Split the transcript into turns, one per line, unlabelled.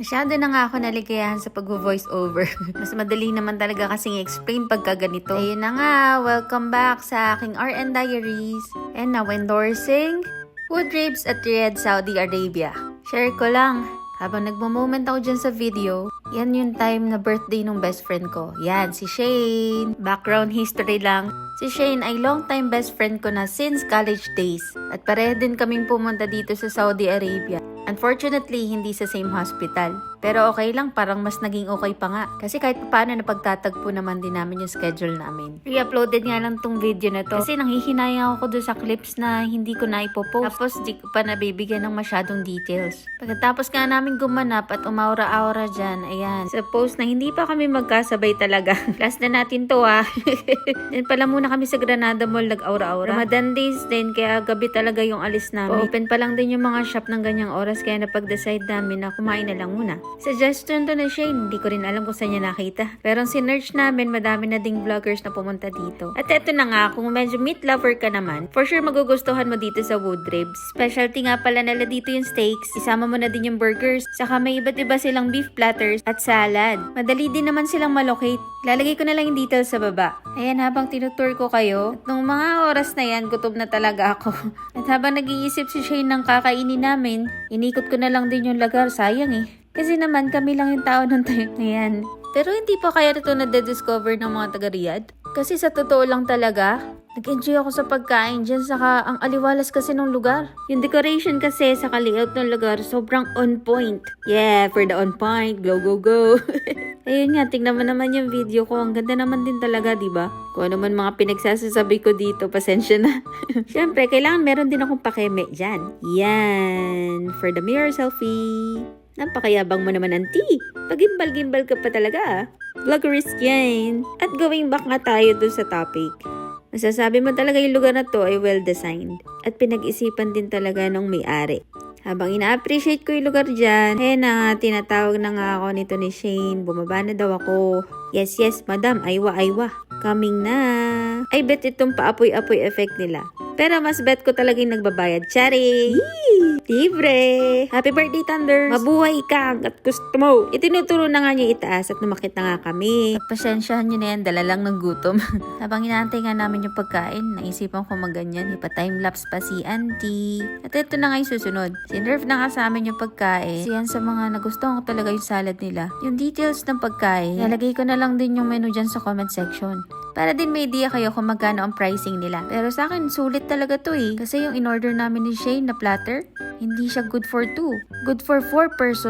Masyado na nga ako naligayahan sa pag-voice over. Mas madali naman talaga kasing explain pagka ganito. Ayun na nga, welcome back sa aking RN Diaries. And now endorsing Food Ribs at Riyadh, Saudi Arabia. Share ko lang. Habang nagmo-moment ako dyan sa video, yan yung time na birthday ng best friend ko. Yan, si Shane. Background history lang. Si Shane ay long-time best friend ko na since college days. At pareho din kaming pumunta dito sa Saudi Arabia. Unfortunately, hindi sa same hospital. Pero okay lang, parang mas naging okay pa nga. Kasi kahit paano napagtatagpo naman din namin yung schedule namin. Re-uploaded nga lang tong video na to. Kasi nanghihinayang ako doon sa clips na hindi ko na ipopost. Tapos di ko pa nabibigyan ng masyadong details. Pagkatapos nga namin gumanap at umaura-aura dyan, ayan. Sa post na hindi pa kami magkasabay talaga. Last na natin to Then pala muna kami sa Granada Mall nag-aura-aura. Ramadan days din, kaya gabi talaga yung alis namin. Open pa lang din yung mga shop ng ganyang oras, kaya napag-decide namin na kumain na lang muna. Suggestion to na Shane, hindi ko rin alam kung saan niya nakita. Pero sinerch namin, madami na ding vloggers na pumunta dito. At eto na nga, kung medyo meat lover ka naman, for sure magugustuhan mo dito sa Food Ribs. Specialty nga pala nila dito yung steaks, isama mo na din yung burgers, saka may iba't iba silang beef platters at salad. Madali din naman silang malocate. Lalagay ko na lang yung details sa baba. Ayan, habang tinutour ko kayo, at nung mga oras na yan, gutom na talaga ako. At habang nag-iisip si Shane ng kakainin namin, inikot ko na lang din yung lugar, sayang Kasi naman kami lang yung tao ng time na yan. Pero hindi pa kaya ito na-discover ng mga taga-Riyadh. Kasi sa totoo lang talaga, nag-enjoy ako sa pagkain dyan, saka ang aliwalas kasi ng lugar. Yung decoration kasi sa layout ng lugar, sobrang on point. Yeah, for the on point, go, go, go. Ayun nga, tingnan mo naman yung video ko. Ang ganda naman din talaga, diba? Kung ano man mga pinagsasasabi ko dito, pasensya na. Siyempre, kailangan meron din akong pakeme dyan. Yan, for the mirror selfie. Napakayabang mo naman, auntie. Pagimbal-gimbal ka pa talaga Vloggerist yan. At going back nga tayo dun sa topic. Masasabi mo talaga yung lugar na to ay well-designed. At pinag-isipan din talaga ng may-ari. Habang ina-appreciate ko yung lugar dyan, na tinatawag na nga ako nito ni Shane. Bumaba na daw ako. Yes, madam. Aywa. Coming na. I bet itong paapoy-apoy effect nila. Pero mas bet ko talagang nagbabayad. Charing! Libre! Happy birthday, Thunder! Mabuhay ka at gusto mo! Itinuturo na nga niya itaas at numakit na nga kami. Pagpasensyahan nyo na yan, dala lang ng gutom. Habang inaantay nga namin yung pagkain, naisipan ko maganyan. Ipa-timelapse pa si auntie. At ito na nga yung susunod. Sinerve na nga sa amin yung pagkain. Kasi yan sa mga nagustuhan ko talaga yung salad nila. Yung details ng pagkain, nalagay ko na lang din yung menu dyan sa comment section. Para din may idea kayo kung magkano ang pricing nila. Pero sa akin, sulit talaga to Kasi yung in-order namin ni Shane na platter, hindi siya good for 2. Good for 4 person.